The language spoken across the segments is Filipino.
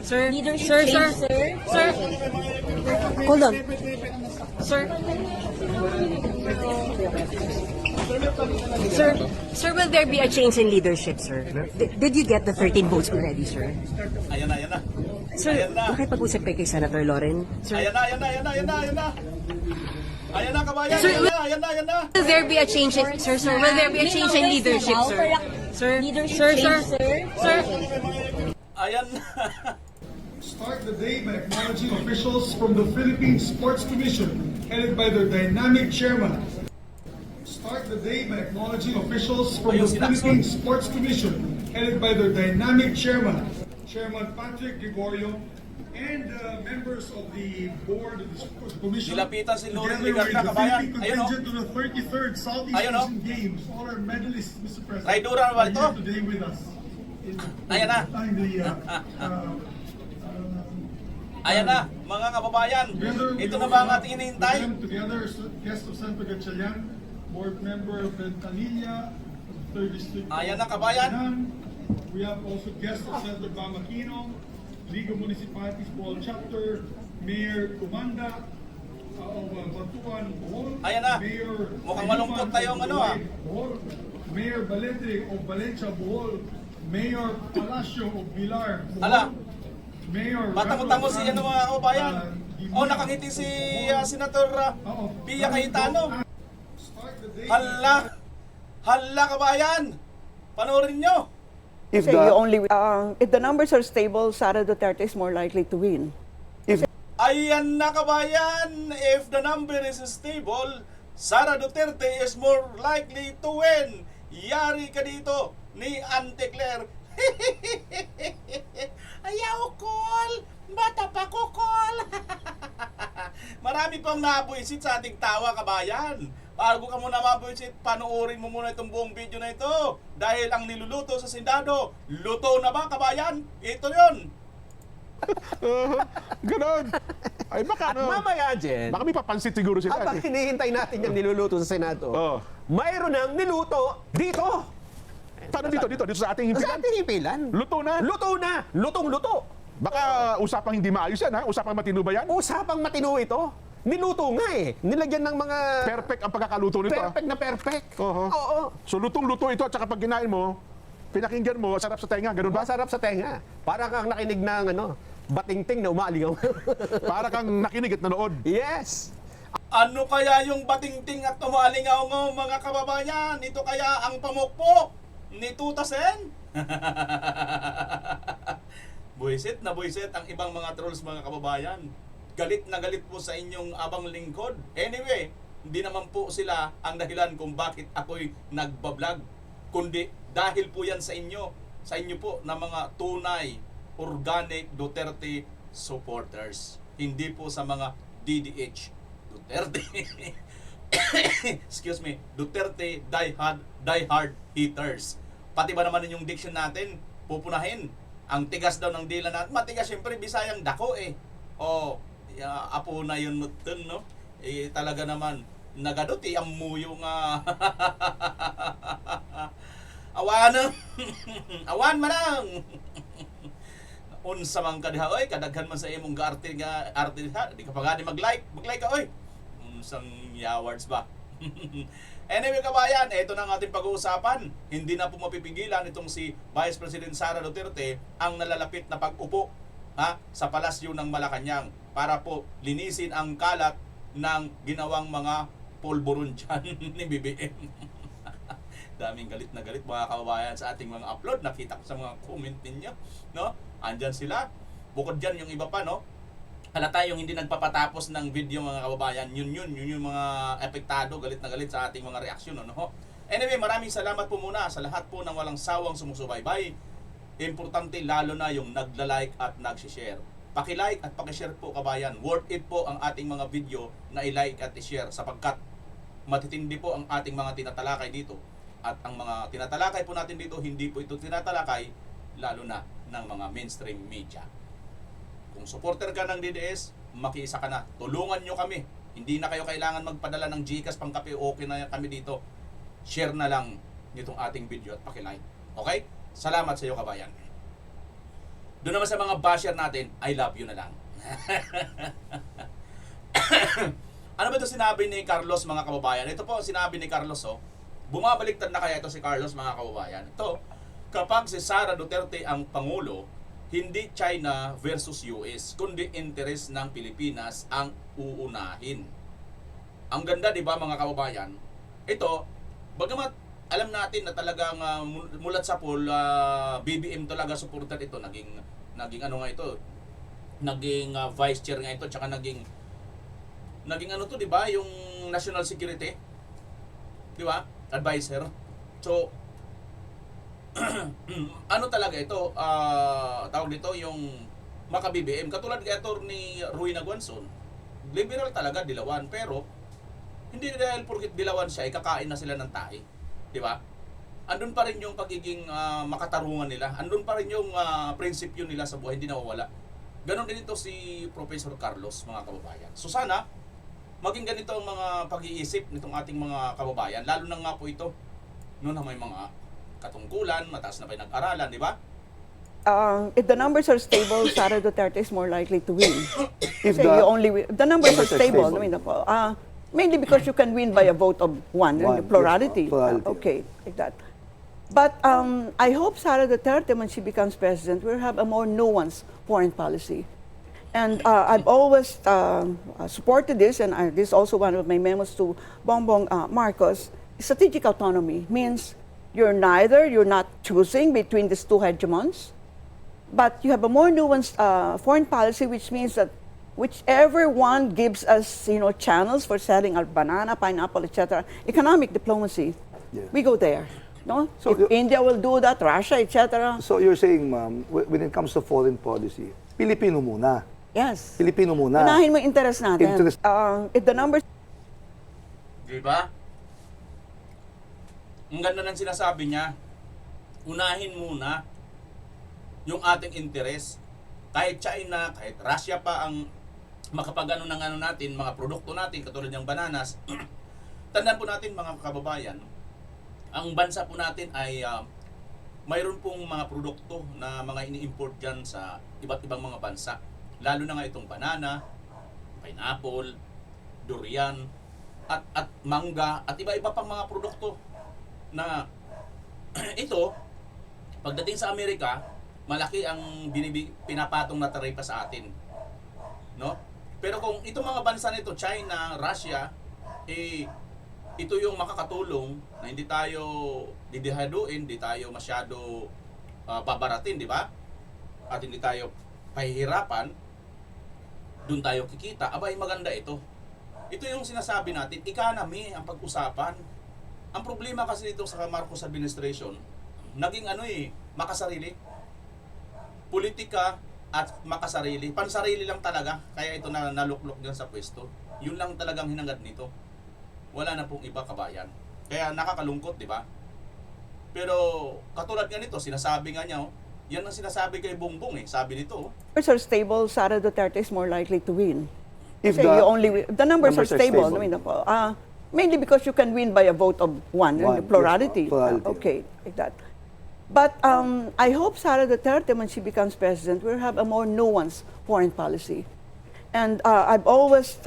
Sir, Leadership sir, sir, change, sir. sir, hold on. Sir, sir, will there be a change in leadership, sir? Did you get the 13 votes already, sir? Ayan na, ayan na. Sir, Ayan na. nakipag-usap kayo kay Senator Loren? Sir, Ayan na, ayan na, ayan na, ayan na, ayan na. Ayan na, kabayan. Sir, Ayan na, ayan na, ayan na. will there be a change in, sir, will there be a change in leadership, sir? Sir, Leadership sir, change, sir, sir. sir. Ayan na. Start the day by acknowledging officials from the Philippine Sports Commission, headed by their dynamic chairman. Start the day by acknowledging officials from the Ayun, sinakson. Philippine Sports Commission, headed by their dynamic chairman, Chairman Patrick Gregorio, and members of the board of the sports commission. Nilapitan si Loren Together with Ligarda, the kabayan. Philippine Ayun, oh. contingent to the 33rd Southeast Ayun, oh. Asian Games. All our medalists, Mr. President, Traidora ba are ito? here today with us. Ayan na. Ayan na, mga kababayan. Ito na ba ang ating hinihintay? Together, guest of Senator Gatchalian, board member of Ventanilla, 3rd District. Ayan na, kabayan. We have also guest of Senator Bam Aquino, League of Municipalities Bohol Chapter, Mayor Comanda of Batuan, Bohol. Ayan na. Mayor Mukhang malungkot tayong ano, ah. Bohol, Mayor Balete of Valencia, Bohol, Mayor Palacio of Pilar, Bohol. Ala. Mayor Matango-tango si ano mga kababayan. O nakangiti si Senator Pia Cayetano. Hala! Hala kabayan! Panoorin nyo! If the numbers are stable, Sara Duterte is more likely to win. Ayan na kabayan! If the number is stable, Sara Duterte is more likely to win. Yari ka dito ni Auntie Claire. Ayaw, Col! Bata pa ko, Col! Marami pang nabuisit sa ating tawa, kabayan. Bago ka muna mabuisit, panoorin mo muna itong buong video na ito. Dahil ang niluluto sa Senado, luto na ba, kabayan? Ito yun. Ganon. Ay baka At mamaya, Jen, baka may papansit siguro sila. habang hinihintay natin yung niluluto sa Senado, Oh. mayroon ng niluto dito. Paano dito sa ating Sa himpilan? ating hipilan. Luto na. Luto na. Lutong-luto. Baka usapang hindi maayos yan, ha? Usapang matino ba yan? Usapang matino ito. Niluto nga eh. Nilagyan ng mga Perfect ang pagkakaluto nito. perfect na perfect. Oho. Oo. So lutong-luto ito at saka pag kinain mo, pinakinggan mo, sarap sa tenga, ganun ba? Masarap sa tenga. Para kang nakinig ng batingting na umalingaw. Para kang nakinig at nanood. Yes. Ano kaya yung batingting at umalingaw mga kababayan? Ito kaya ang pamukpok ni Tuta Sen? Buisit na buisit ang ibang mga trolls mga kababayan. Galit na galit po sa inyong abang lingkod. Anyway, hindi naman po sila ang dahilan kung bakit ako'y nagbablog. Kundi dahil po yan sa inyo. Sa inyo po na mga tunay, organic Duterte supporters. Hindi po sa mga DDH Duterte. Excuse me, Duterte die-hard haters. Pati ba naman yung diction natin, pupunahin. Ang tigas daw ng dila natin. Matigas syempre, Bisayang dako eh. O, apo na yun mutun, no? Eh, talaga naman, nagaduti ang muyo nga. Awan awan manang. Unsa man ka diha oy, kadaghan man sa imong arte diha, di ka pa gani mag-like ka oy. Unsang yawards ba? Anyway kabayan, ito na ang ating pag-uusapan. Hindi na po mapipigilan itong si Vice President Sara Duterte ang nalalapit na pag-upo sa palasyo ng Malacanang para po linisin ang kalat ng ginawang mga polboron dyan ni BBM. Daming galit na galit mga kababayan sa ating mga upload. Nakita ko sa mga comment ninyo, no? Andyan sila. Bukod dyan yung iba pa, no? Halata yung hindi nagpapatapos ng video mga kababayan. Yun yung mga epektado, galit na galit sa ating mga reaksyon, no? Anyway, maraming salamat po muna sa lahat po ng walang sawang sumusubaybay. Importante lalo na yung nagla-like at nag-share. Paki-like at paki-share po kabayan. Worth it po ang ating mga video na i-like at i-share sapagkat matitindi po ang ating mga tinatalakay dito. At ang mga tinatalakay po natin dito, hindi po ito tinatalakay lalo na ng mga mainstream media. Kung supporter ka ng DDS, makiisa ka na. Tulungan nyo kami. Hindi na kayo kailangan magpadala ng GCash pang kape. Okay na kami dito. Share na lang nitong ating video at paki-like. Okay? Salamat sa iyo kabayan. Doon naman sa mga basher natin, I love you na lang. Ano ba ito sinabi ni Carlos, mga kababayan? Ito po sinabi ni Carlos, oh. Bumabaliktad na kaya ito si Carlos, mga kababayan. Ito, kapag si Sara Duterte ang Pangulo, hindi China versus US, kundi interes ng Pilipinas ang uunahin. Ang ganda, di ba, mga kababayan? Ito, bagamat alam natin na talagang mulat sa poll, BBM talaga supported ito. Naging ano nga ito, naging vice chair nga ito, tsaka naging ano to, di ba, yung national security, di ba, advisor. So, ano talaga ito, tawag dito, yung maka-BBM. Katulad kay Atty. Ruy Naguanson, liberal talaga, dilawan, pero hindi dahil porkit dilawan siya, ikakain na sila ng tae. Di ba? Andun pa rin yung pagiging makatarungan nila. Andun pa rin yung prinsipyo nila sa buhay, hindi nawawala. Ganon din ito si Professor Carlos, mga kababayan. So sana, maging ganito ang mga pag-iisip nitong ating mga kababayan. Lalo na nga po ito, noon na may mga katungkulan, mataas na pa yung nag-aralan, di ba? If the numbers are stable, Sara Duterte is more likely to win. If Kasi you only the numbers are stable. I mean, mainly because you can win by a vote of one, One, plurality. yes, plurality. Okay, like that. But I hope Sara Duterte, when she becomes president, will have a more nuanced foreign policy. And I've always supported this, and this is also one of my memos to Bongbong Marcos. Strategic autonomy means you're not choosing between these two hegemons, but you have a more nuanced foreign policy, which means that whichever one gives us, channels for selling our banana, pineapple, etc., economic diplomacy, Yeah. we go there. No? So if you- India will do that, Russia, etc., So you're saying, ma'am, when it comes to foreign policy, Pilipino muna. yes. Pilipino muna. Unahin mo yung interest natin. Interest. If the numbers Di ba? Ang ganda ng sinasabi niya, unahin muna yung ating interes. Kahit China, kahit Russia pa ang makapagano ng ano natin, mga produkto natin, katulad ng bananas. Tandaan po natin, mga kababayan, ang bansa po natin ay mayroon pong mga produkto na mga ini-import dyan sa iba't ibang mga bansa. Lalo na nga itong banana, pineapple, durian, at mangga, at iba-iba pang mga produkto na ito, pagdating sa Amerika, malaki ang pinapatong na taripa sa atin. No? Pero kung itong mga bansa nito, China, Russia, ito yung makakatulong na hindi tayo didihaduin, hindi tayo masyado babaratin, di ba? At hindi tayo pahihirapan, doon tayo kikita. Abay, maganda ito. Ito yung sinasabi natin, economy ang pag-usapan. Ang problema kasi dito sa Marcos administration, naging makasarili. Politika at makasarili. Pansarili lang talaga. Kaya ito na naluklok dyan sa pwesto. Yun lang talagang hinangad nito. Wala na pong iba, kabayan. Kaya nakakalungkot, di ba? Pero katulad nga nito, sinasabi nga niya, yan ang sinasabi kay Bongbong eh. Sabi nito, are stable, Sara Duterte is more likely to win. If Kasi the numbers are numbers are stable. stable. I mean, mainly because you can win by a vote of one, One, plurality. yes, plurality. Okay, like that. But I hope Sara Duterte, when she becomes president, will have a more nuanced foreign policy. And I've always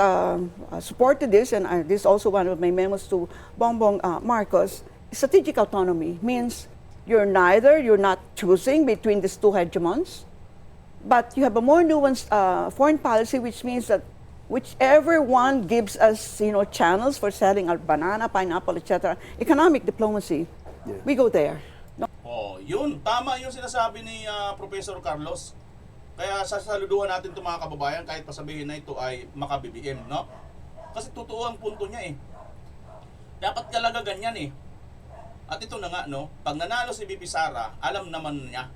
supported this, and this is also one of my memos to Bongbong Marcos. Strategic autonomy means you're not choosing between these two hegemons, but you have a more nuanced foreign policy, which means that whichever one gives us, channels for selling our banana, pineapple, etc., economic diplomacy, Yeah. we go there. yun, tama yung sinasabi ni Professor Carlos. Kaya sasaluduhan natin itong mga kababayan kahit pasabihin na ito ay maka-BBM, no? Kasi totoo ang punto niya eh. Dapat talaga ganyan eh. At ito na nga, no? Pag nanalo si BP Sara, alam naman niya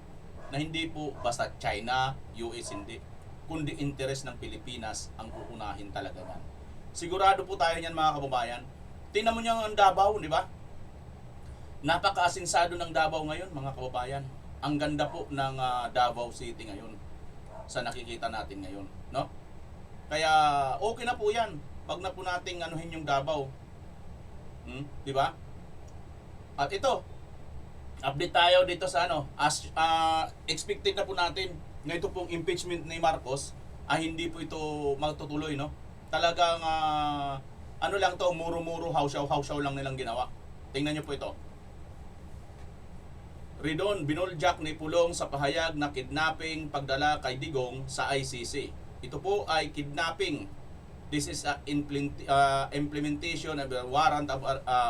na hindi po basta China, US, hindi. Kundi interes ng Pilipinas ang uunahin talaga yan. Sigurado po tayo niyan, mga kababayan. Tingnan mo niyo ang Davao, di ba? Napaka-asinsado ng Davao ngayon, mga kababayan. Ang ganda po ng Davao City ngayon sa nakikita natin ngayon, no? Kaya okay na po 'yan. Wag na po nating anuhin yung Davao. Di ba? At ito, update tayo dito sa expected na po natin ito pong impeachment ni Marcos ay hindi po ito magtutuloy, no? Talagang ano lang to, muro-muro, hawsyaw lang nilang ginawa. Tingnan niyo po ito. Ridon, binuljak ni Pulong sa pahayag na kidnapping pagdala kay Digong sa ICC. Ito po ay kidnapping. This is implementation of a warrant of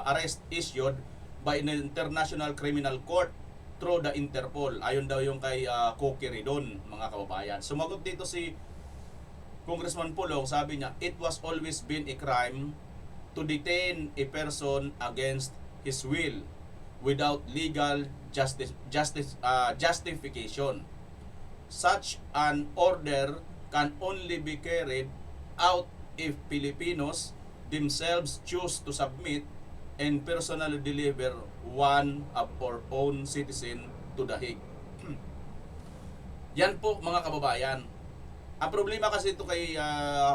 arrest issued by the International Criminal Court through the Interpol. Ayon daw yung kay Cokie Ridon, mga kababayan. Sumagot dito si Congressman Pulong, sabi niya, it was always been a crime to detain a person against his will without legal justification. Such an order can only be carried out if Filipinos themselves choose to submit and personally deliver one of our own citizen to the Hague. Yan po, mga kababayan. Ang problema kasi ito kay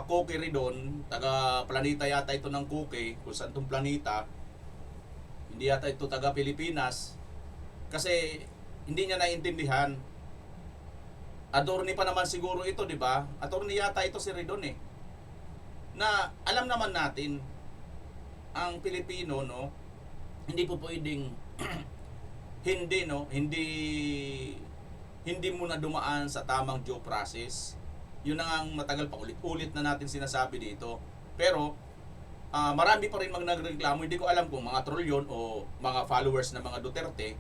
Cokie Ridon, taga planeta yata ito ng Cokie, kung saan itong planeta, hindi yata ito taga Pilipinas, kasi hindi niya naintindihan. Attorney pa naman siguro ito, di ba? Attorney yata ito si Ridon eh. Na alam naman natin, ang Pilipino, no, hindi po pwedeng hindi muna dumaan sa tamang due process. Yun ang matagal pa ulit-ulit na natin sinasabi dito. Pero marami pa rin nagreklamo. Hindi ko alam kung mga troll yun o mga followers ng mga Duterte.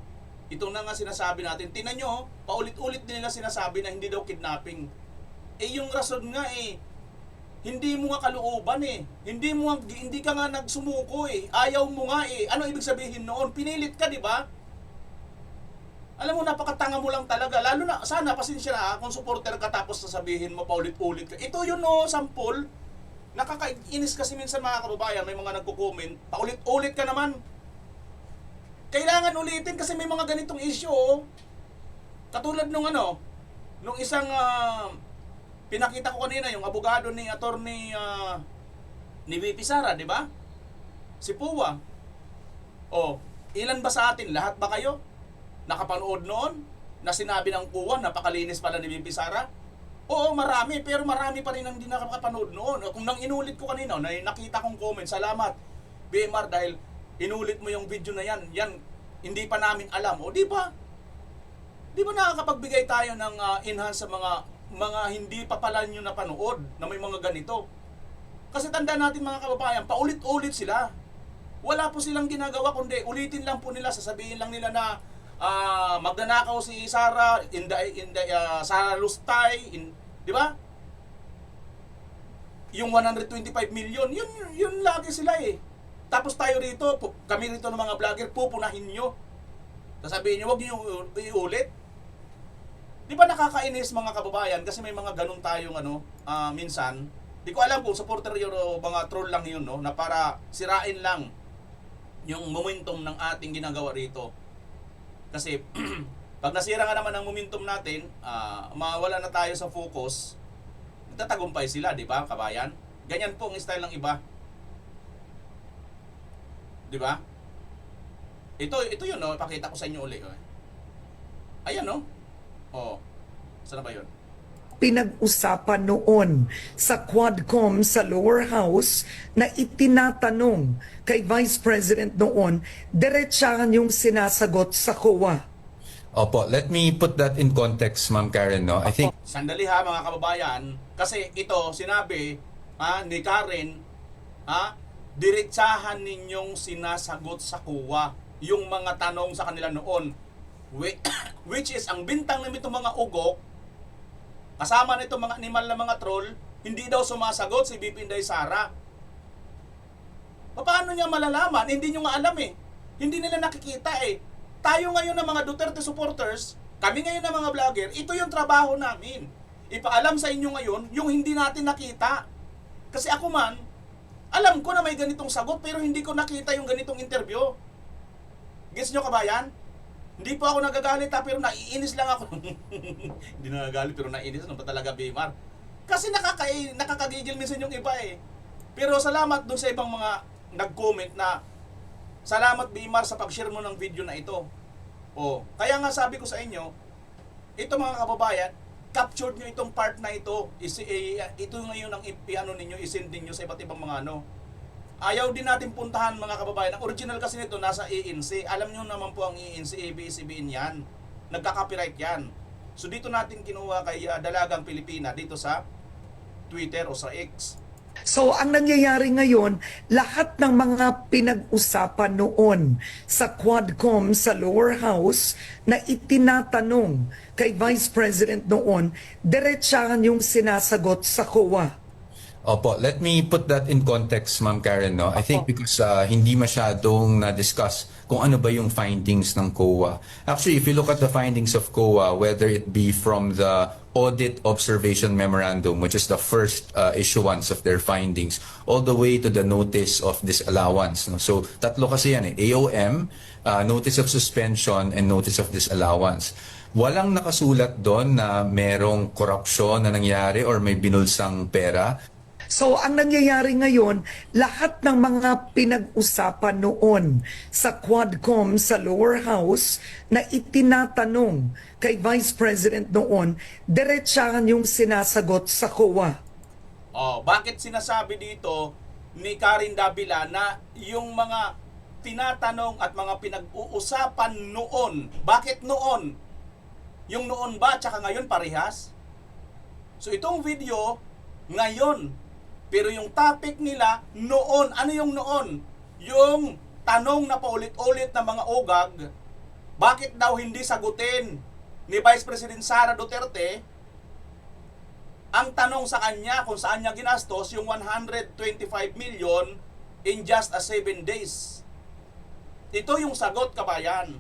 Ito na nga sinasabi natin. Tingnan nyo, paulit-ulit din nila sinasabi na hindi daw kidnapping. Eh yung rason nga hindi mo nga kalooban eh. Hindi ka nga nagsumuko eh. Ayaw mo nga eh. Ano ibig sabihin noon? Pinilit ka, di ba? Alam mo, napakatanga mo lang talaga. Lalo na, sana, pasensya na kung supporter ka tapos sasabihin mo paulit-ulit ka. Ito yun no, sample. Nakakainis kasi minsan mga kababayan, may mga nagko-comment, paulit-ulit ka naman. Kailangan ulitin kasi may mga ganitong issue. Oh. Katulad nung isang pinakita ko kanina, yung abogado ni attorney ni VP Sara, di ba? Si Puwa. Oh, ilan ba sa atin? Lahat ba kayo nakapanood noon na sinabi ng Puwa, napakalinis pala ni VP Sara? Oo, marami, pero marami pa rin ang hindi nakapanood noon. Kung nang inulit ko kanina, na nakita kong comment, salamat BMR dahil inulit mo yung video na yan. Yan, hindi pa namin alam. O di ba? Di ba nakakapagbigay tayo ng enhance sa mga hindi pa pala nyo napanood na may mga ganito? Kasi tanda natin mga kababayan, paulit-ulit sila. Wala po silang ginagawa kundi ulitin lang po nila, sasabihin lang nila na magnanakaw si Sara, Sara Lustay, di ba? Yung 125 million, yun lagi sila eh. Tapos tayo rito, kami rito ng mga vlogger, pupunahin nyo. Sasabihin nyo, wag nyo iulit. Di ba nakakainis mga kababayan? Kasi may mga ganun tayong minsan. Di ko alam kung supporter yun o mga troll lang yun, no? Na para sirain lang yung momentum ng ating ginagawa rito. Kasi pag nasira nga naman ang momentum natin, mawala na tayo sa focus, tatagumpay sila, di ba, kabayan? Ganyan po ang style ng iba. Di ba? Ito yun, no? Pakita ko sa inyo ulit. Ayan, no? Oh. Saan ba yun? Pinag-usapan noon sa Quadcom sa lower house na itinatanong kay Vice President noon, diretsahan yung sinasagot sa COA. Opo, let me put that in context, Ma'am Karen, no? I think Sandali ha mga kababayan, kasi ito sinabi ni Karen, diretsahan ninyong sinasagot sa COA yung mga tanong sa kanila noon. Which is ang bintang ng itong mga ugok, kasama nito mga animal na mga troll, hindi daw sumasagot si VP Inday Sara. Paano niya malalaman? Hindi nyo nga alam eh. Hindi nila nakikita eh. Tayo ngayon ng mga Duterte supporters, kami ngayon ng mga vlogger, ito yung trabaho namin. Ipaalam sa inyo ngayon yung hindi natin nakita. Kasi ako man, alam ko na may ganitong sagot pero hindi ko nakita yung ganitong interview. Gets nyo kabayan? Hindi po ako nagagalit pero naiinis lang ako. Hindi nagagalit pero naiinis. Ano ba talaga, Bimar? Kasi nakakagigil minsan yung iba eh. Pero salamat dun sa ibang mga nag-comment na salamat, Bimar, sa pag-share mo ng video na ito. Kaya nga sabi ko sa inyo, ito mga kababayan, captured nyo itong part na ito. Ito ngayon ang ano ninyo, isend ninyo sa iba't ibang mga ano. Ayaw din natin puntahan mga kababayan. Ang original kasi nito nasa ANC. Alam nyo naman po ang ANC, ABS-CBN yan. Nagka-copyright yan. So dito natin kinuha kay Dalagang Pilipina dito sa Twitter o sa X. So ang nangyayari ngayon, lahat ng mga pinag-usapan noon sa Quadcom sa lower house na itinatanong kay Vice President noon, diretsahan yung sinasagot sa COA. Opo, let me put that in context, Ma'am Karen. No? I think because hindi masyadong na-discuss kung ano ba yung findings ng COA. Actually, if you look at the findings of COA, whether it be from the Audit Observation Memorandum, which is the first issuance of their findings, all the way to the Notice of Disallowance. No? So, tatlo kasi yan eh. AOM, Notice of Suspension, and Notice of Disallowance. Walang nakasulat doon na merong korupsyon na nangyari or may binulsang pera. So ang nangyayari ngayon, lahat ng mga pinag-usapan noon sa Quadcom sa lower house na itinatanong kay Vice President noon, diretsahan yung sinasagot sa COA. Oh, bakit sinasabi dito ni Karen Davila na yung mga tinatanong at mga pinag-uusapan noon, bakit noon? Yung noon ba tsaka ngayon parehas? So itong video ngayon, pero yung topic nila noon, ano yung noon? Yung tanong na paulit-ulit ng mga ugag, bakit daw hindi sagutin ni Vice President Sara Duterte ang tanong sa kanya kung saan niya ginastos yung 125 million in just 7 days. Ito yung sagot, kabayan.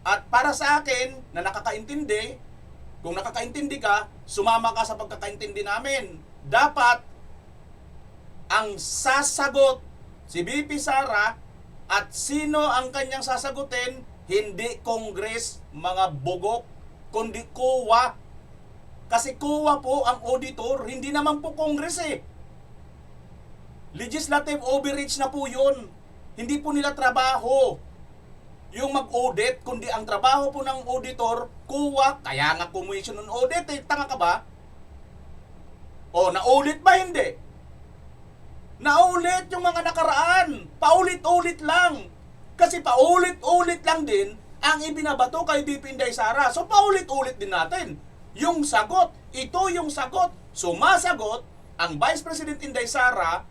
At para sa akin, na nakakaintindi, kung nakakaintindi ka, sumama ka sa pagkakaintindi namin. Dapat ang sasagot si VP Sara at sino ang kanyang sasagutin, hindi Congress, mga bugok, kundi COA. Kasi COA po ang auditor, hindi naman po Congress eh. Legislative overreach na po yun. Hindi po nila trabaho yung mag-audit, kundi ang trabaho po ng auditor, COA, kaya nga Commission on Audit eh. Tanga ka ba? O, na-audit ba hindi? Naulit yung mga nakaraan. Paulit-ulit lang. Kasi paulit-ulit lang din ang ibinabato kay VP Inday Sara. So paulit-ulit din natin yung sagot. Ito yung sagot. Sumasagot ang Vice President Inday Sara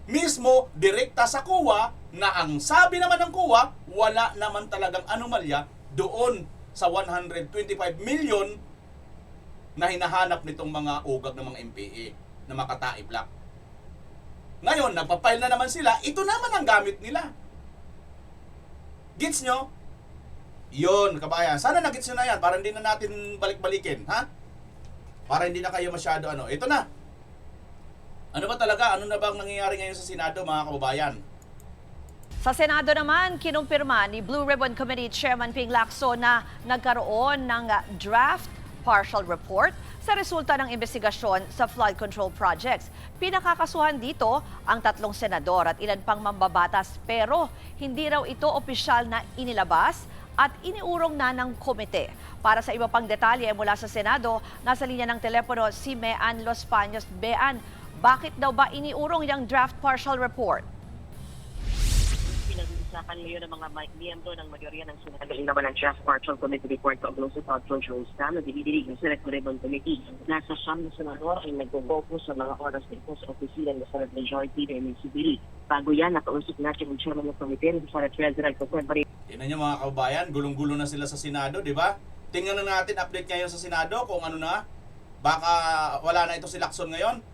mismo direkta sa COA na ang sabi naman ng COA, wala naman talagang anomalya doon sa 125 million na hinahanap nitong mga ugag ng mga MPA na makataiblak. Ngayon, nagpa-file na naman sila, ito naman ang gamit nila. Gets nyo? Yun, kabayan. Sana na-gets nyo na yan para hindi na natin balik-balikin, ha? Para hindi na kayo masyado ano. Ito na. Ano ba talaga? Ano na bang nangyayari ngayon sa Senado, mga kababayan? Sa Senado naman, kinumpirma ni Blue Ribbon Committee Chairman Ping Lacson na nagkaroon ng draft partial report sa resulta ng investigasyon sa flood control projects. Pinakakasuhan dito ang 3 senador at ilan pang mambabatas pero hindi raw ito opisyal na inilabas at iniurong na ng komite. Para sa iba pang detalye mula sa Senado, nasa linya ng telepono si Mean Los Paños. Bean, bakit daw ba iniurong yung draft partial report? Pinag-usapan ngayon ng mga miyembro ng mayorya ng Senado naman ang draft partial committee report of Close Control Staff na dinidinig ng Senate Ribbon Committee. Nasa siyam na senador ay nag-focus sa mga oras nito sa opisina ng Senate Majority na MCBD. Bago yan, nakausap natin yung chairman ng committee ng Senate President Conference. Tingnan nyo mga kababayan, gulong-gulo na sila sa Senado, di ba? Tingnan na natin update ngayon sa Senado kung ano na. Baka wala na ito si Lacson ngayon.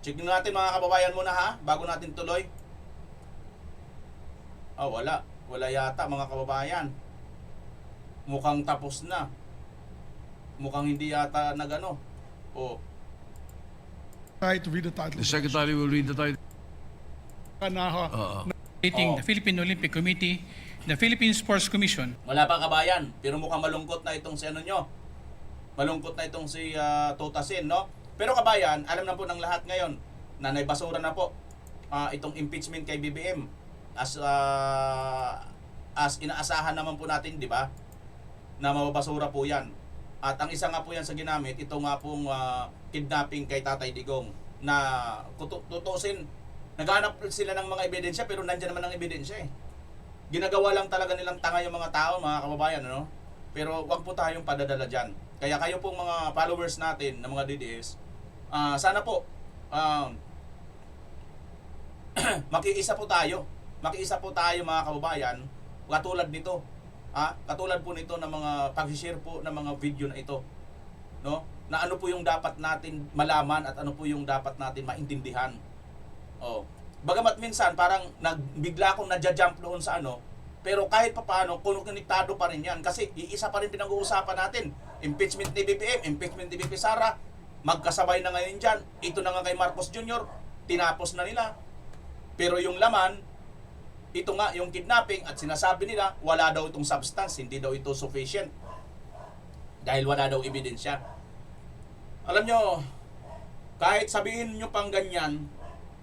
Check natin mga kababayan muna ha, bago natin tuloy. Wala. Wala yata mga kababayan. Mukhang tapos na. Mukhang hindi yata nagano. Try to read the title. The Secretary will read the title. The Philippine Olympic Committee, the Philippine Sports Commission. Wala pa kabayan, pero mukhang malungkot na itong si ano nyo. Malungkot na itong si Totasin, no? Pero kabayan, alam na po ng lahat ngayon na naibasura na po itong impeachment kay BBM. As inaasahan naman po natin, di ba? Na mababasura po yan. At ang isa nga po yan sa ginamit, ito nga pong kidnapping kay Tatay Digong na tutusin, naghanap sila ng mga ebidensya pero nandiyan naman ang ebidensya eh. Ginagawa lang talaga nilang tanga yung mga tao, mga kababayan, ano? Pero wag po tayong padadala dyan. Kaya kayo pong mga followers natin ng mga DDS, sana po makiisa po tayo. Makiisa po tayo mga kababayan, katulad nito. Katulad po nito ng mga pag-share po ng mga video na ito. No? Na ano po yung dapat natin malaman at ano po yung dapat natin maintindihan. Oh. Bagamat minsan parang bigla akong nadja-jump doon sa ano, pero kahit papaano, konektado pa rin yan. Kasi iisa pa rin pinag-uusapan natin. Impeachment ni BBM, impeachment ni BP Sara, magkasabay na ngayon dyan. Ito na nga kay Marcos Jr., tinapos na nila. Pero yung laman, ito nga yung kidnapping at sinasabi nila, wala daw itong substance, hindi daw ito sufficient. Dahil wala daw ebidensya. Alam nyo, kahit sabihin nyo pang ganyan,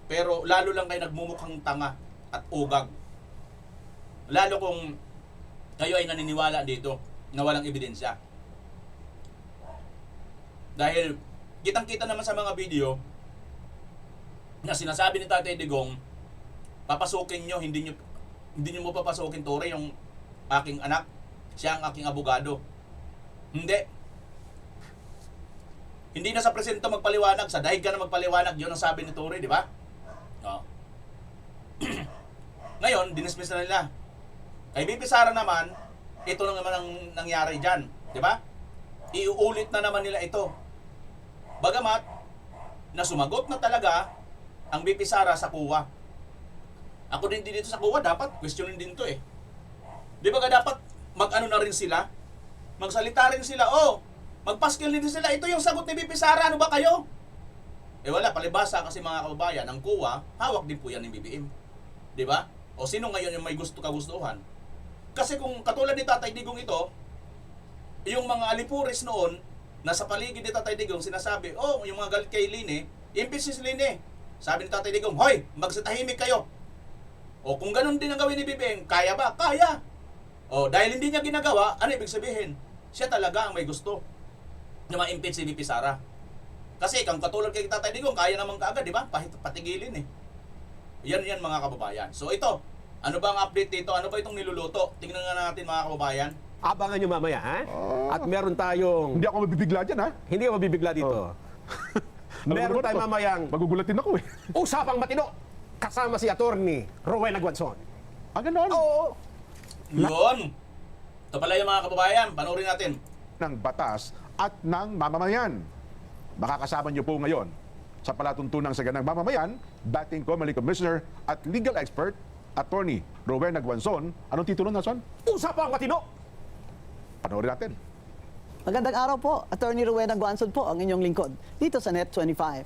pero lalo lang kayo nagmumukhang tanga at ugag. Lalo kung kayo ay naniniwala dito na walang ebidensya. Dahil kitang-kita naman sa mga video na sinasabi ni Tatay Digong, papasukin nyo, hindi nyo mo papasukin, Tore, yung aking anak, siya ang aking abogado. Hindi. Hindi na sa presinto magpaliwanag, sa dahig ka na magpaliwanag, yun ang sabi ni Tore, di ba? No. Ngayon, dinismiss na nila. Kay BP Sara naman, ito na naman ang nangyari dyan. Di ba? Iuulit na naman nila ito. Bagamat, na sumagot na talaga ang BP Sara sa kuwa. Ako din dito sa kuwa, dapat questionin din to eh. Di ba dapat mag-ano na rin sila? Magsalita rin sila, magpaskil din sila. Ito yung sagot ni BP Sara, ano ba kayo? Eh wala, palibasa kasi mga kababayan, ang kuwa, hawak din po yan ng BBM. Di ba? O sino ngayon yung may kagustuhan? Kasi kung katulad ni Tatay Digong ito, yung mga alipuris noon, nasa paligid ni Tatay Digong, sinasabi, yung mga galit kay Line, impeach si Line. Sabi ni Tatay Digong, hoy, magsatahimik kayo. O kung ganun din ang gawin ni BBM, kaya ba? Kaya. O dahil hindi niya ginagawa, ano ibig sabihin? Siya talaga ang may gusto na ma-impeach si BP Sara. Kasi kung katulad kay Tatay Digong, kaya naman kaagad, di ba? Patigilin eh. Yan mga kababayan. So ito, ano ba ang update dito? Ano ba itong niluluto? Tingnan nga natin mga kababayan. Abangan nyo mamaya, ha? At meron tayong... Hindi ako mabibigla dyan, ha? Hindi ako mabibigla dito. Meron tayong mamayang... Magugulatin ako, eh. Usapang matino! Kasama si Attorney Rowena Guanzon. Ganon? Oo. Yun. Ito pala yung mga kababayan. Panoorin natin. Ng batas at ng mamamayan. Makakasama niyo po ngayon sa palatuntunang saganang mamamayan, dating Comelec Commissioner at legal expert, Attorney Rowena Guanzon. Anong titulo na, Son? Usapang matino! Panoorin natin. Magandang araw po, Attorney Rowena Guanzon po ang inyong lingkod dito sa Net25.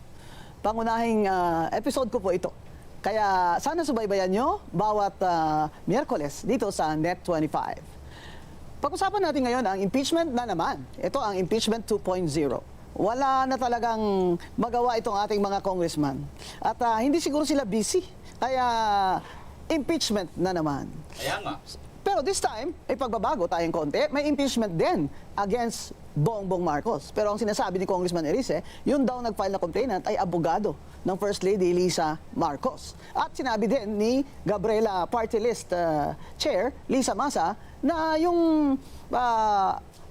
Pangunahing episode ko po ito. Kaya sana subaybayan nyo bawat Miyerkules dito sa Net25. Pag-usapan natin ngayon ang impeachment na naman. Ito ang impeachment 2.0. Wala na talagang magawa itong ating mga congressman. At hindi siguro sila busy. Kaya impeachment na naman. Kaya nga. Pero this time, ay pagbabago tayong konti, may impeachment din against Bongbong Marcos. Pero ang sinasabi ni Congressman Erice, yun daw nag-file na complainant ay abogado ng First Lady Lisa Marcos. At sinabi din ni Gabriela Party List Chair, Lisa Masa, na yung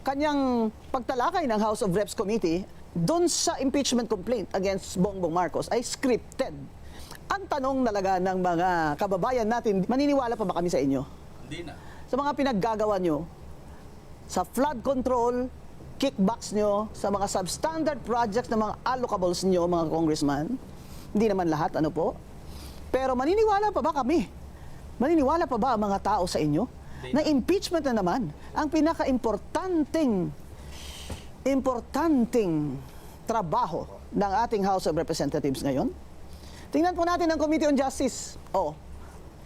kanyang pagtalakay ng House of Reps Committee doon sa impeachment complaint against Bongbong Marcos ay scripted. Ang tanong talaga ng mga kababayan natin, maniniwala pa ba kami sa inyo? Hindi na. Sa mga pinaggagawa nyo, sa flood control, kickbacks nyo, sa mga substandard projects ng mga allocables nyo, mga congressman, hindi naman lahat, ano po? Pero maniniwala pa ba kami? Maniniwala pa ba ang mga tao sa inyo? Na impeachment na naman ang pinaka-importanting trabaho ng ating House of Representatives ngayon? Tingnan po natin ang Committee on Justice.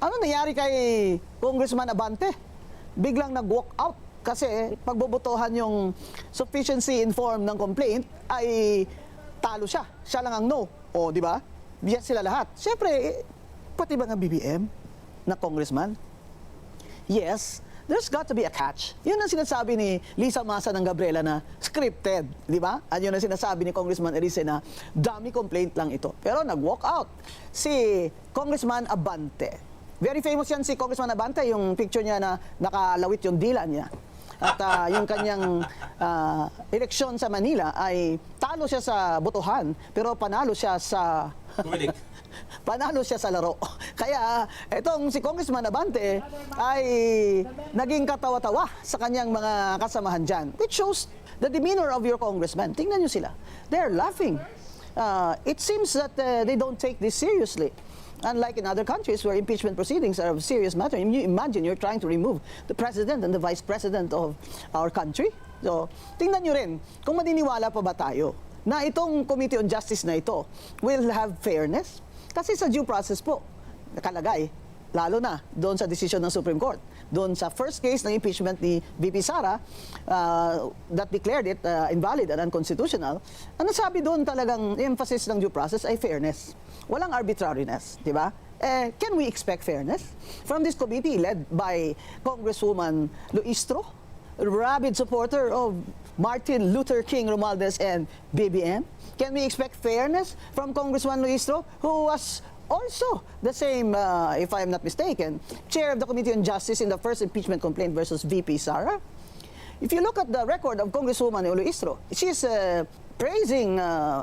Ano nangyari kay Congressman Abante? Biglang nag-walk out kasi pagbobotohan yung sufficiency in form ng complaint ay talo siya. Siya lang ang no. Di ba? Yes sila lahat. Siyempre, pati ba ng BBM na congressman? Yes, there's got to be a catch. Yun ang sinasabi ni Lisa Masa ng Gabriela na scripted, di ba? At yun ang sinasabi ni Congressman Erice na dummy complaint lang ito. Pero nag-walk out si Congressman Abante. Very famous yan si Congressman Abante, yung picture niya na nakalawit yung dila niya. At yung kanyang eleksyon sa Manila ay talo siya sa botohan, pero panalo siya sa... panalo siya sa laro. Kaya itong si Congressman Abante ay naging katawa-tawa sa kanyang mga kasamahan dyan, which shows the demeanor of your congressman. Tingnan nyo sila. They're laughing. It seems that they don't take this seriously. Unlike in other countries where impeachment proceedings are a serious matter. You imagine you're trying to remove the president and the vice president of our country. So, tingnan nyo rin kung maniniwala pa ba tayo na itong Committee on Justice na ito will have fairness. Kasi sa due process po, nakalagay, lalo na doon sa decision ng Supreme Court, doon sa first case ng impeachment ni VP Sara that declared it invalid and unconstitutional, ang nasabi doon talagang emphasis ng due process ay fairness. Walang arbitrariness, di ba? Can we expect fairness from this committee led by Congresswoman Luistro, rabid supporter of Martin Luther King Romualdez and BBM? Can we expect fairness from Congressman Luistro, who was also the same, if I am not mistaken, chair of the Committee on Justice in the first impeachment complaint versus VP Sara? If you look at the record of Congresswoman Luistro, she's praising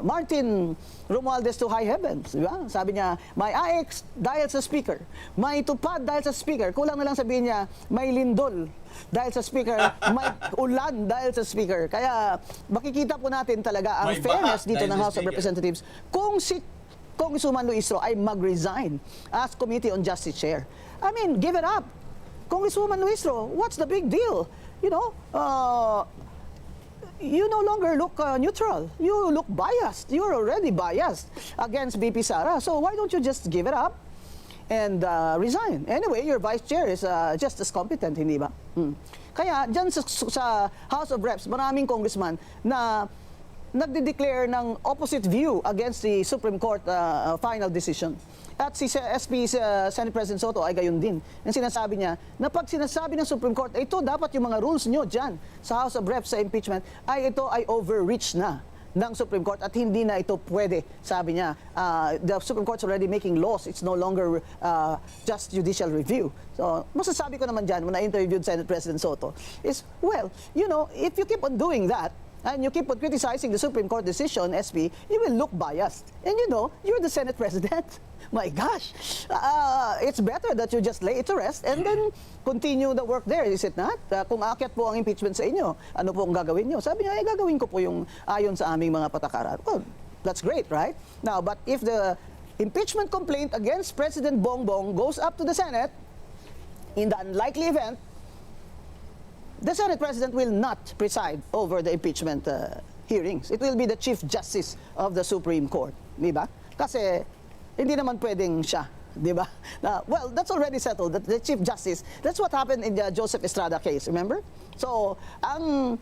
Martin Romualdez to high heavens. Diba? Sabi niya, may AX dahil sa speaker, may tupad dahil sa speaker, kulang na lang sabihin niya, may lindol dahil sa speaker, may ulan dahil sa speaker. Kaya makikita po natin talaga ang fairness dito ng House of Representatives kung si Congresswoman Luistro ay mag-resign as Committee on Justice Chair. I mean, give it up. Congresswoman Luistro, what's the big deal? You know, you no longer look neutral. You look biased. You're already biased against VP Sara. So why don't you just give it up and resign? Anyway, your vice chair is just as competent, hindi ba? Kaya dyan sa House of Reps, maraming congressman na nagde-declare ng opposite view against the Supreme Court final decision. At si SP Senate President Soto ay gayon din. Ang sinasabi niya na pag sinasabi ng Supreme Court, ito dapat yung mga rules nyo dyan sa House of Reps sa impeachment, ay ito ay overreach na ng Supreme Court at hindi na ito pwede. Sabi niya, the Supreme Court's already making laws. It's no longer just judicial review. So, masasabi ko naman dyan, when I interviewed Senate President Soto, is, well, you know, if you keep on doing that, and you keep on criticizing the Supreme Court decision, SP, you will look biased. And you know, you're the Senate President. My gosh. It's better that you just lay it to rest and then continue the work there, is it not? Kung aakyat po ang impeachment sa inyo, ano po ang gagawin nyo? Sabi niya, gagawin ko po yung ayon sa aming mga patakaran. Well, that's great, right? Now, but if the impeachment complaint against President Bongbong goes up to the Senate, in the unlikely event, the Senate President will not preside over the impeachment hearings. It will be the Chief Justice of the Supreme Court. Di ba? Kasi hindi naman pwedeng siya. Di ba? Well, that's already settled. The Chief Justice, that's what happened in the Joseph Estrada case, remember? So, ang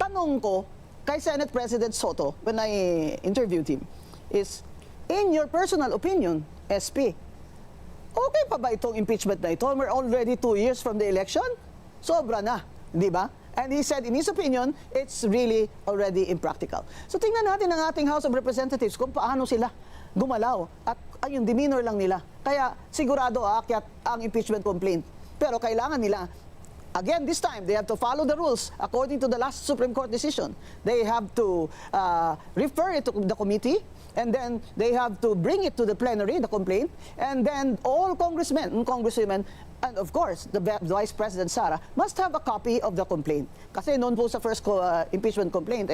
tanong ko kay Senate President Soto when I interviewed him is, in your personal opinion, SP, okay pa ba itong impeachment na ito? We're already 2 years from the election? Sobra na. Di ba? And he said, in his opinion, it's really already impractical. So tingnan natin ang ating House of Representatives kung paano sila gumalaw at yung demeanor lang nila. Kaya sigurado aakyat ang impeachment complaint. Pero kailangan nila, again, this time, they have to follow the rules according to the last Supreme Court decision. They have to refer it to the committee, and then they have to bring it to the plenary, the complaint, and then all congressmen and congresswomen, and of course, the Vice President Sara, must have a copy of the complaint. Kasi noon po sa first impeachment complaint,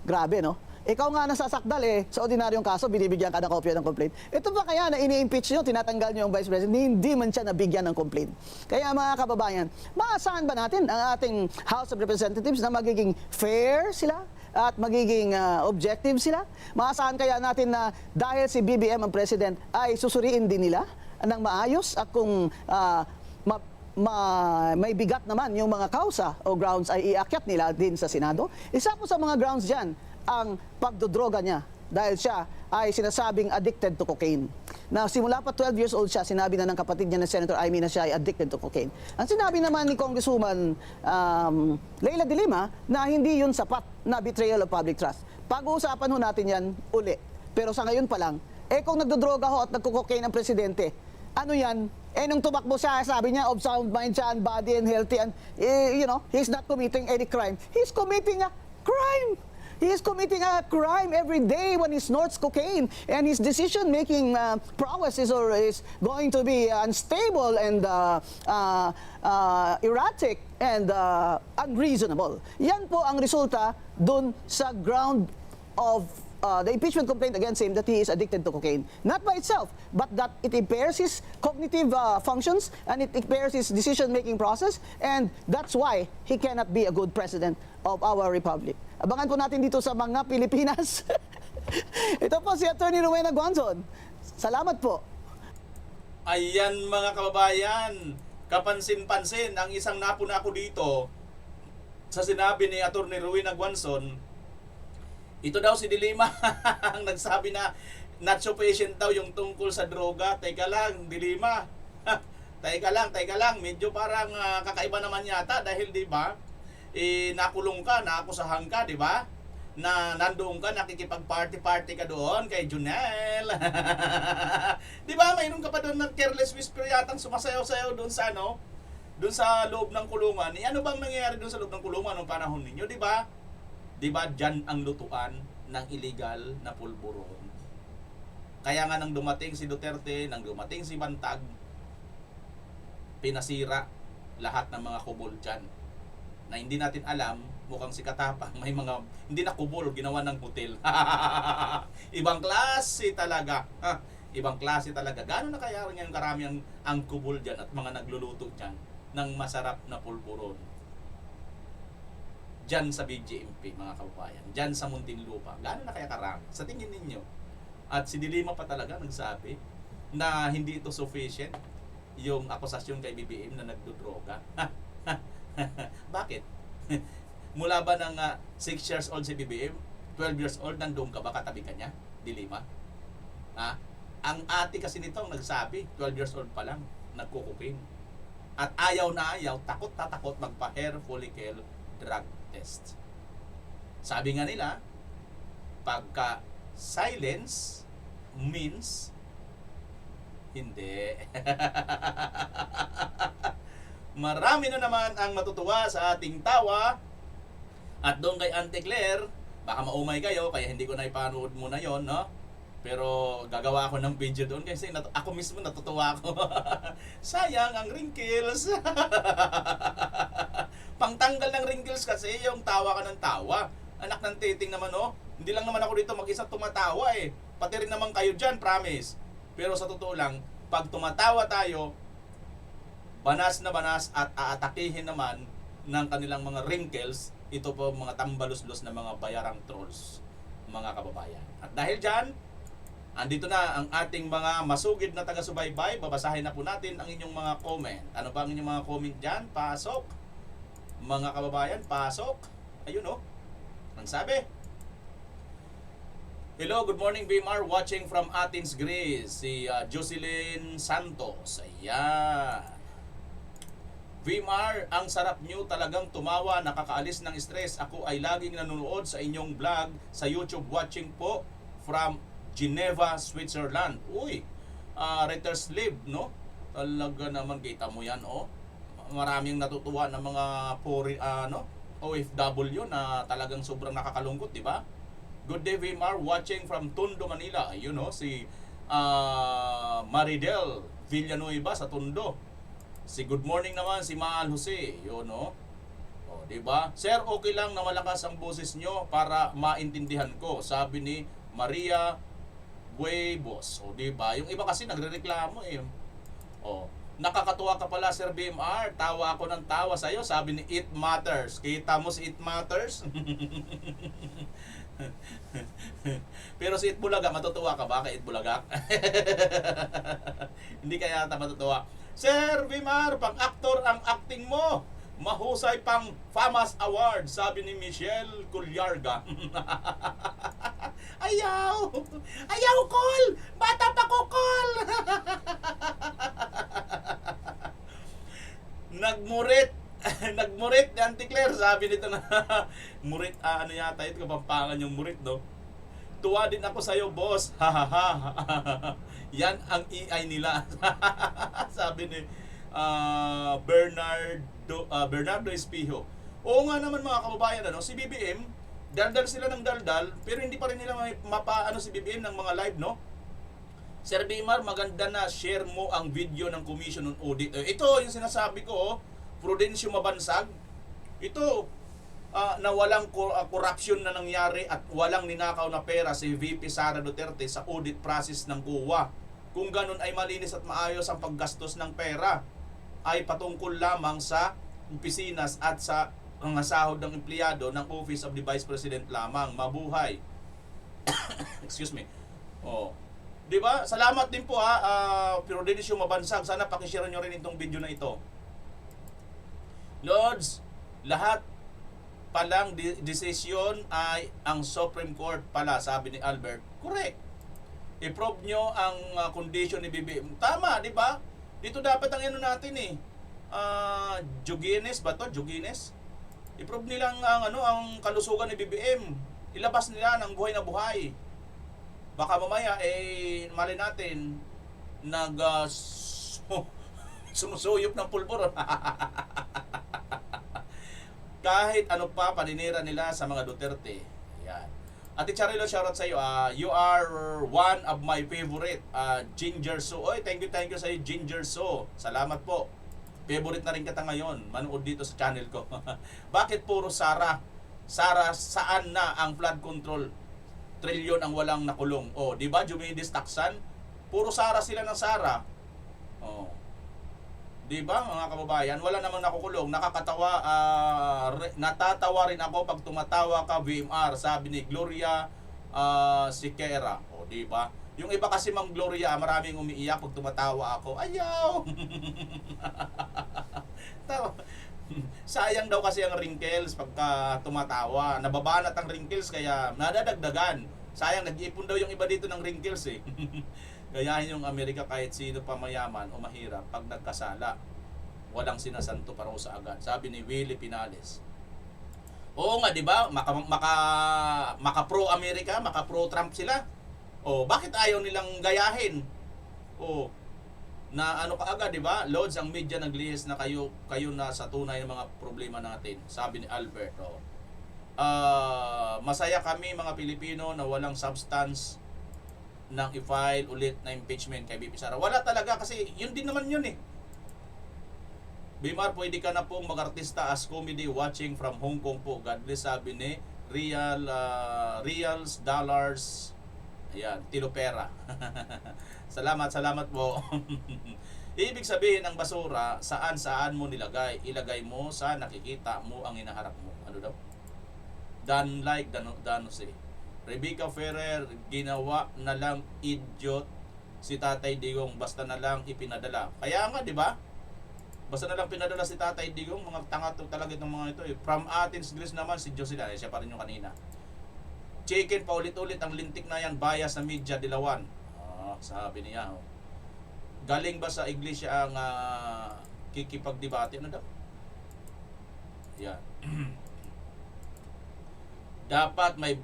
grabe, no? Ikaw nga nasasakdal, sa ordinaryong kaso, binibigyan ka ng kopya ng complaint. Ito ba kaya na ini-impeach nyo, tinatanggal nyo yung Vice President, hindi man siya nabigyan ng complaint. Kaya mga kababayan, maasahan ba natin ang ating House of Representatives na magiging fair sila? At magiging objective sila? Maasahan kaya natin na dahil si BBM ang President ay susuriin din nila ng maayos at kung may bigat naman yung mga kausa o grounds ay iakyat nila din sa Senado? Isa po sa mga grounds dyan ang pagdodroga niya dahil siya ay sinasabing addicted to cocaine. Na simula pa 12 years old siya, sinabi na ng kapatid niya na Senator Amy na siya ay addicted to cocaine. Ang sinabi naman ni Congresswoman Leila de Lima na hindi yun sapat na betrayal of public trust. Pag-uusapan ho natin yan uli. Pero sa ngayon pa lang, kung nagdodroga ho at nagko-cocaine ang presidente, ano yan? Nung tumakbo siya, sabi niya, of sound mind siya, and body and healthy, and, he's not committing any crime. He's committing a crime! He is committing a crime every day when he snorts cocaine, and his decision-making prowess is going to be unstable and erratic and unreasonable. Yan po ang resulta dun sa ground of the impeachment complaint against him that he is addicted to cocaine. Not by itself, but that it impairs his cognitive functions and it impairs his decision-making process, and that's why he cannot be a good president of our republic. Abangan po natin dito sa mga Pilipinas. Ito po si Attorney Rowena Guanzon. Salamat po. Ayan mga kababayan, kapansin-pansin ang isang napuna ko dito sa sinabi ni Attorney Rowena Guanzon. Ito daw si Dilima ang nagsabi na not so patient daw yung tungkol sa droga. Teka lang, Dilima. Teka lang. Medyo parang kakaiba naman yata dahil di ba? Nakulong ka, naakusahan ka, di ba? Na nandoon ka, nakikipag-party-party ka doon kay Junel. Di ba? Mayroon ka pa doon ng careless whisper yatang sumasayaw-sayaw doon sa doon sa loob ng kulungan. Ano bang nangyayari doon sa loob ng kulungan noong panahon ninyo, di ba? Di ba dyan ang lutuan ng illegal na pulburon? Kaya nga nang dumating si Duterte, nang dumating si Bantag, pinasira lahat ng mga kubol dyan. Na hindi natin alam, mukhang si Katapang, may mga, hindi na kubol, ginawa ng hotel. Ibang klase talaga. Ibang klase talaga. Gano'n na kaya rin yung karami ang kubol dyan at mga nagluluto dyan ng masarap na pulburon? Dyan sa BGMP, mga kababayan. Dyan sa Muntinlupa. Gano'n na kaya karami? Sa tingin ninyo? At si Dilima pa talaga nagsabi na hindi ito sufficient yung akusasyon kay BBM na nagdodroga. Bakit? Mula ba ng 6 years old si BBM, 12 years old, nandun ka ba katabi ka niya? Dilima? Ang ate kasi nito ang nagsabi, 12 years old pa lang, nagkukukin. At ayaw na ayaw, takot na takot magpa-hair follicle drug test. Sabi nga nila, pagka silence means hindi. Marami na naman ang matutuwa sa ating tawa. At doon kay Auntie Claire, baka maumay kayo, kaya hindi ko na ipanood muna yon, no? Pero gagawa ako ng video doon kasi ako mismo natutuwa ako. Sayang ang wrinkles. Pangtanggal ng wrinkles kasi yung tawa ka ng tawa. Anak ng titing naman, oh. Hindi lang naman ako dito mag-isa tumatawa eh. Pati rin naman kayo dyan, promise. Pero sa totoo lang, pag tumatawa tayo, banas na banas at aatakihin naman ng kanilang mga wrinkles, ito po mga tambalos-los na mga bayarang trolls, mga kababayan. At dahil dyan, andito na ang ating mga masugid na taga-subaybay. Babasahin na po natin ang inyong mga comment. Ano ba ang inyong mga comment dyan? Pasok. Mga kababayan, pasok. Ayun o. Ang sabi. Hello, good morning BMR. Watching from Athens, Greece. Si Jocelyn Santos. Ayan. VMR, ang sarap nyo talagang tumawa, nakakaalis ng stress. Ako ay laging nanonood sa inyong vlog sa YouTube, watching po from Geneva, Switzerland. Uy, writer's sleeve, no? Talaga naman, kita mo yan, oh. Maraming natutuwa ng mga OFW na talagang sobrang nakakalungkot, di ba? Good day, VMR, watching from Tondo, Manila. Ayun, no? Si Maridel Villanueva sa Tondo. Si good morning naman si Mahal Jose, yun no. O, di ba? Sir, okay lang na malakas ang boses nyo para maintindihan ko, sabi ni Maria Buebos. O, di ba? Yung iba kasi nagrereklamo eh. O, nakakatuwa ka pala, Sir BMR. Tawa ako ng tawa sa iyo, sabi ni It Matters. Kita mo si It Matters? Pero si It Bulaga, matutuwa ka ba kay It Bulaga? Hindi kaya yata matutuwa. Sir Vimar, pang-aktor ang acting mo. mahusay pang FAMAS Award, sabi ni Michelle Culyarga. Ayaw! Ayaw, Col! Bata pa ko, Col! Nagmurit! Nagmurit ni Auntie Claire, sabi nito na murit, ano yata ito, kapampangan yung murit, no? Tuwa din ako sa'yo, boss. Yan ang EI nila. Sabi ni Bernardo Espijo. Oo nga naman mga kababayan, ano, si BBM, daldal sila ng daldal, pero hindi pa rin nila mapaano si BBM ng mga live, no? Sir Bimar, maganda na share mo ang video ng Commission on Audit. Ito yung sinasabi ko, oh, Prudencio Mabansag. Ito, na walang corruption na nangyari at walang ninakaw na pera si VP Sara Duterte sa audit process ng COA. Kung ganun ay malinis at maayos ang paggastos ng pera, ay patungkol lamang sa opisines at sa mga sahod ng empleyado ng Office of the Vice President lamang. Mabuhay. Excuse me. Oh. 'Di ba? Salamat din po Prudencio Mabansag. Sana paki-share niyo rin itong video na ito. Lords, lahat palang desisyon ay ang Supreme Court pala, sabi ni Albert. Correct. I-prove nyo ang condition ni BBM. Tama, di ba? Dito dapat ang ano natin eh. Jugines ba to? Jugines? I-prove nilang ang kalusugan ni BBM. Ilabas nila ng buhay na buhay. Baka mamaya mali natin sumusuyop ng pulbor. Kahit ano pa paninira nila sa mga Duterte. Yan. Ate Charilo, shoutout sa iyo. You are one of my favorite. Ginger So. Oy, thank you sa iyo, Ginger So. Salamat po. Favorite na rin kita ngayon. Manood dito sa channel ko. Bakit puro Sara? Sara, saan na ang flood control? Trilyon ang walang nakulong. Oh, di ba? Jumidis Taksan. Puro Sara sila ng Sara. Oh. Di ba mga kababayan? Wala namang nakukulong. Nakakatawa, natatawa rin ako pag tumatawa ka, VMR, sabi ni Gloria Siqueira. O di ba? Yung iba kasi Ma'am Gloria, maraming umiiyak pag tumatawa ako. Ayaw! Sayang daw kasi ang wrinkles pagka tumatawa. Nababanat ang wrinkles kaya nadadagdagan. Sayang, nag-iipon daw yung iba dito ng wrinkles eh. Gayahin yung Amerika kahit sino pa mayaman o mahirap pag nagkasala. Walang sinasanto parusa agad. Sabi ni Willie Pinales. Oo nga, di ba? Maka pro Amerika, maka pro Trump sila. O, bakit ayaw nilang gayahin? O, na ano ka agad, di ba? Loads ang media naglihis na kayo na sa tunay ng mga problema natin. Sabi ni Albert. O, masaya kami mga Pilipino na walang substance nang i-file ulit na impeachment kay BP Sara. Wala talaga kasi yun din naman yun eh. Bimar, pwede ka na pong mag-artista as comedy watching from Hong Kong po. God bless, sabi ni Reals, Dollars, ayan, Tilopera. Salamat po. Ibig sabihin ng basura, saan mo nilagay. Ilagay mo sa nakikita mo ang hinaharap mo. Ano daw? Done like Dano say. Rebecca Ferrer, ginawa na lang idiot si Tatay Digong, basta na lang ipinadala. Kaya nga, di ba? Basta na lang pinadala si Tatay Digong, mga tanga to talaga itong mga ito. From Athens, Greece naman, si Jocelyn, siya pa rin yung kanina. Chicken, paulit-ulit ang lintik na yan, bias na media, dilawan. Sabi niya. Galing ba sa iglesia ang kikipagdebate? Ano daw? Yan. Dapat may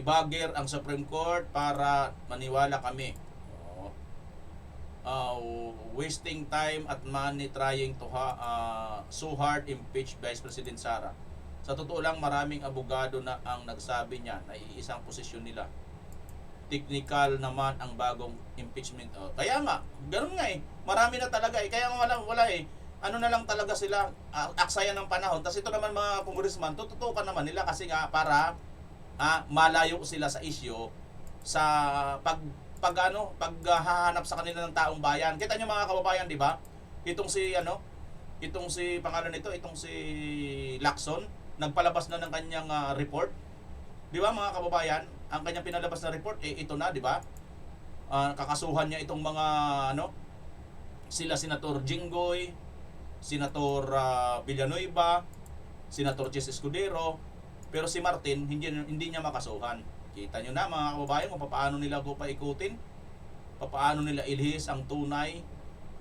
bagger ang Supreme Court para maniwala kami. Wasting time at money trying to so hard impeach Vice President Sara. Sa totoo lang, maraming abogado na ang nagsabi niya na iisang posisyon nila. Technical naman ang bagong impeachment. Kaya nga, ganun nga eh. Marami na talaga eh. Kaya nga wala eh. Ano na lang talaga sila, aksayan ng panahon. Tapos ito naman mga congressman, tututukan naman nila kasi nga para malayo sila sa issue sa paghahanap sa kanila ng taong bayan. Kita niyo mga kababayan, di ba? Itong si pangalan nito, itong si Lacson, nagpalabas na ng kanyang report. Di ba mga kababayan? Ang kanyang pinalabas na report ito na, di ba? Kakasuhan niya itong mga sila Senator Jinggoy, Senator Villanueva, Senator Chis Escudero, pero si Martin hindi niya makasuhan. Kita nyo na mga kababayan kung paano nila go paikutin, paano nila ilhis ang tunay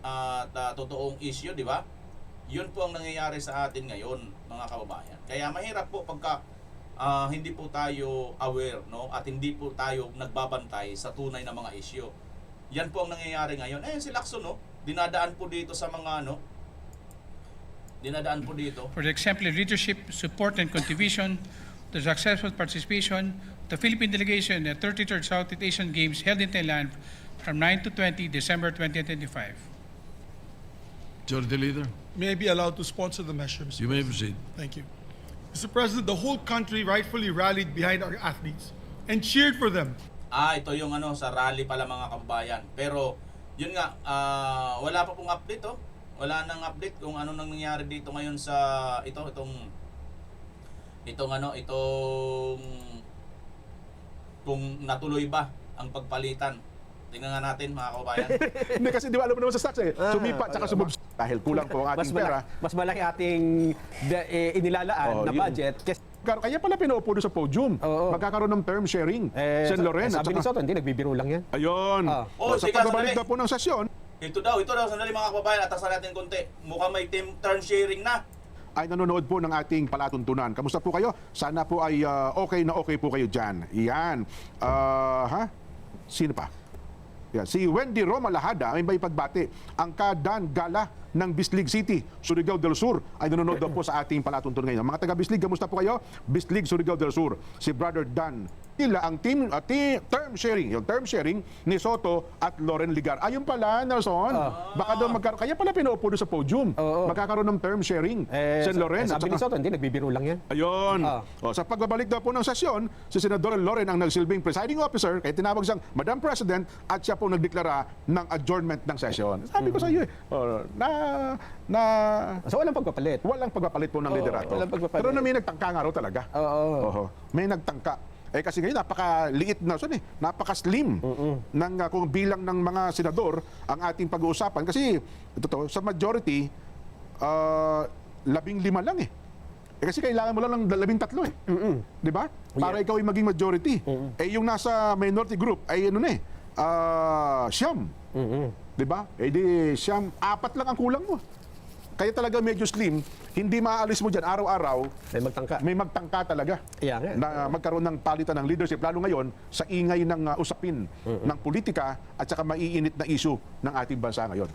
at totoong issue, di ba? Yun po ang nangyayari sa atin ngayon, mga kababayan. Kaya mahirap po pagka hindi po tayo aware, no? At hindi po tayo nagbabantay sa tunay na mga issue. Yan po ang nangyayari ngayon. Si Lacson, no? Dinadaan po dito sa mga dinadaan po dito. For the exemplary leadership, support, and contribution to the successful participation of the Philippine delegation in the 33rd Southeast Asian Games held in Thailand from 9 to 20 December 2025. Majority Leader. May I be allowed to sponsor the measure, Mr. You may proceed. Thank you. Mr. President, the whole country rightfully rallied behind our athletes and cheered for them. Ito yung sa rally pala mga kababayan. Pero yun nga, wala pa pong update Wala nang update kung ano nang nangyari dito ngayon sa kung natuloy ba ang pagpalitan. Tingnan nga natin mga kababayan. Hindi kasi di ba alam mo naman sa stocks sumipa tsaka sumubs dahil kulang po ang ating pera. Mas malaki ating inilalaan na budget. Kaya pala pinaupo doon sa podium. Magkakaroon ng term sharing. Sen. Loren. Sabi ni Soto, hindi, nagbibiro lang yan. Ayun. Sa pagbabalik daw po ng sesyon, Ito daw, sandali mga kababayan, atasan natin konti. Mukhang may term sharing na. ay nanonood po ng ating palatuntunan. Kamusta po kayo? Sana po ay okay po kayo dyan. Yan. Sino pa? Yan. Si Wendy Roma Lahada ay may pagbati. Ang Kadan Gala ng Bislig City, Surigao del Sur ay nanonood daw po sa ating palatuntunan ngayon. Mga taga Bislig, kamusta po kayo? Bislig, Surigao del Sur. Si Brother Dan. Nila ang term sharing ni Soto at Loren Ligar. Ayun pala, Nelson. Baka daw magkaroon. Kaya pala pinaupo doon sa podium. Magkakaroon ng term sharing. Sen. Loren. Sabi ni Soto, hindi, nagbibiro lang yan. Ayun. Sa pagbabalik daw po ng sesyon, si Senador Loren ang nagsilbing presiding officer, kaya tinawag siyang Madam President, at siya po nagdeklara ng adjournment ng session. Sabi ko sa iyo So walang pagpapalit. Walang pagpapalit po ng liderato. Pero may nagtangka nga raw talaga. May nagtangka. Kasi ngayon napakaliit na napaka-slim ng kung bilang ng mga senador ang ating pag-uusapan kasi sa majority 15 lang kasi kailangan mo lang ng 13 di ba? Para ikaw ay maging majority. Yung nasa minority group ay siyam. Di ba? Di siyam, 4 lang ang kulang mo. Kaya talaga medyo slim, hindi maaalis mo dyan araw-araw. May magtangka talaga. Na magkaroon ng palitan ng leadership, lalo ngayon sa ingay ng usapin ng politika at saka maiinit na issue ng ating bansa ngayon.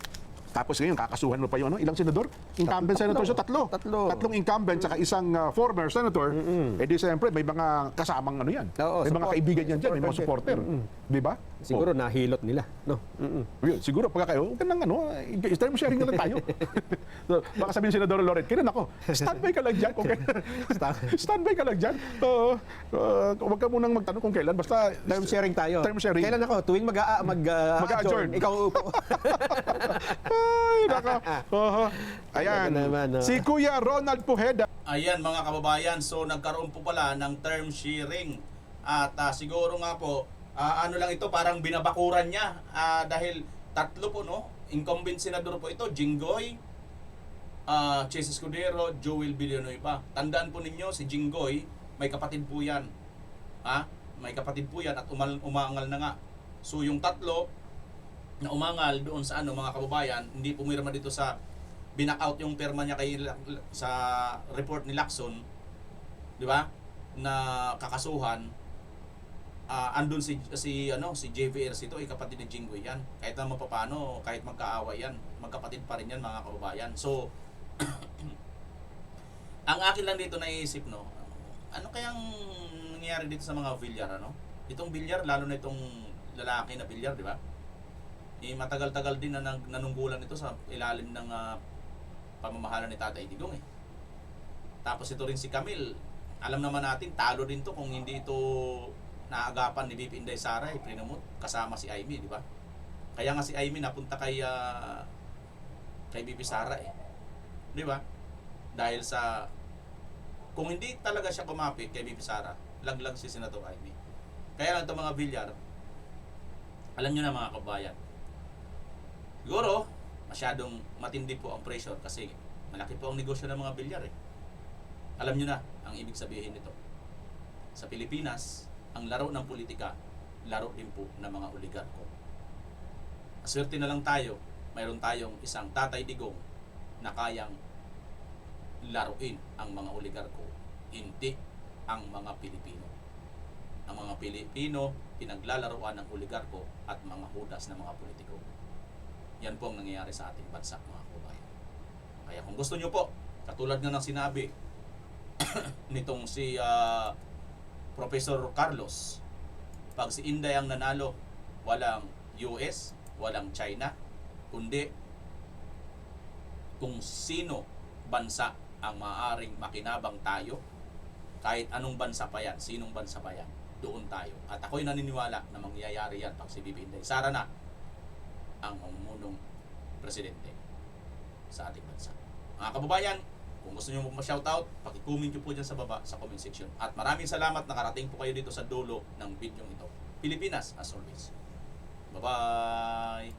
Tapos ngayon, kakasuhan mo pa yun, ilang senador? Incumbent senator siya, tatlong incumbent, saka isang former senator. Di siyempre, may mga kasamang yan. May mga kaibigan yan dyan, may mga supporter. Di ba? Siguro nahilot nila. No? Siguro, pagka kayo, term sharing na lang tayo. Baka sabihin ni Senador Loren, kailan ako? Standby ka lang dyan. Standby ka lang dyan. Huwag ka munang magtanong kung kailan. Basta term sharing tayo. Term sharing. Kailan ako? Tuwing mag-adjourn. Ikaw upo. Ay, naka. Ayan. Si Kuya Ronald Pujeda. Ayan mga kababayan, so nagkaroon po pala ng term sharing. At siguro nga po, ano lang ito, parang binabakuran niya. Dahil tatlo po, incumbent senador po ito, Jinggoy, Chis Escudero, Joel Villanueva. Tandaan po ninyo, si Jinggoy, may kapatid po yan. May kapatid po yan at umangal na nga. So yung tatlo, na umangal doon sa mga kababayan, hindi pumirma dito sa binack-out yung perma niya sa report ni Lacson, di ba? Na kakasuhan. Andun si JVRC ito, kapatid ni Jinggoy yan. Kahit naman paano, kahit magkaaway yan, magkapatid pa rin yan mga kababayan. So ang akin lang dito naisip, ano kayang nangyayari dito sa mga Villar, Itong Villar, lalo na itong lalaki na Villar, di ba? Matagal-tagal din na nanunggulan ito sa ilalim ng pamamahala ni Tatay Digong Tapos ito rin si Camille, alam naman natin talo din to kung hindi ito naagapan ni BP Inday Sara Prinamut kasama si Aimee, di ba? Kaya nga si Aimee napunta kay BP Sara di ba? Dahil sa kung hindi talaga siya kumapit kay BP Sara, laglag si Senator Aimee. Kaya lang ito mga Villar, alam nyo na mga kabayan, siguro masyadong matindi po ang pressure kasi Malaki po ang negosyo ng mga bilyar eh. Alam nyo na ang ibig sabihin nito. Sa Pilipinas, ang laro ng politika, laro din po ng mga oligarko. Aswerte na lang tayo, mayroon tayong isang Tatay Digong na kayang laruin ang mga oligarko, hindi ang mga Pilipino. Ang mga Pilipino, pinaglalaruan ng oligarko at mga hudas ng mga politiko. Yan po ang nangyayari sa ating bansa, mga kababayan. Kaya kung gusto nyo po, katulad nga ng sinabi nitong si Professor Carlos, pag si Inday ang nanalo, walang US, walang China, kundi kung sino bansa ang maaaring makinabang tayo, kahit anong bansa pa yan, sinong bansa pa yan, doon tayo. At ako'y naniniwala na mangyayari yan pag si Bibi Inday Sara na ang mamunong presidente sa ating bansa. Mga kababayan, kung gusto nyo mag-shoutout, paki-comment nyo po dyan sa baba sa comment section. At maraming salamat, nakarating po kayo dito sa dulo ng video ito. Pilipinas, as always. Bye-bye!